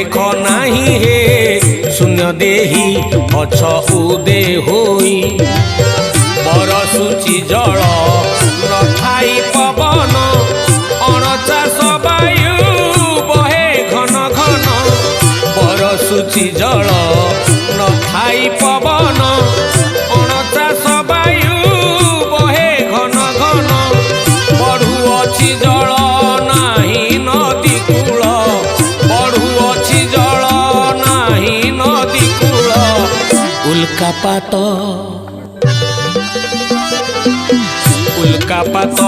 रूपरेख नाही हे शून्य देही अछ उदे होई बरसुची जल नथाई पवन अणचाष वायु बहे घन घन बरसुची जल नथाई पवन अणचाष वायु बहे घन घन बढ़ुअछि जल नाही नदी कूल बढ़ुअछि जल नाही नदी कूल उल्कापात उल्कापात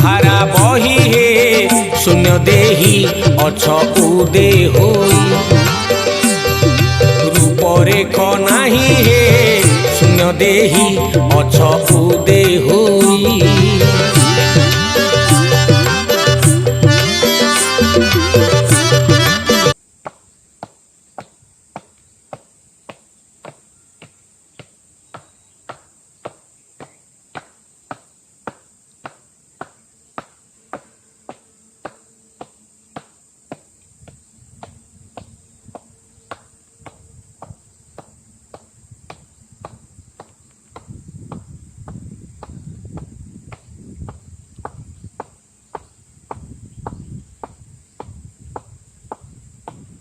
धारा बही हे शून्य देही अछ उदे होई रूपरेख नाही हे शून्य देही अछ उदे होई।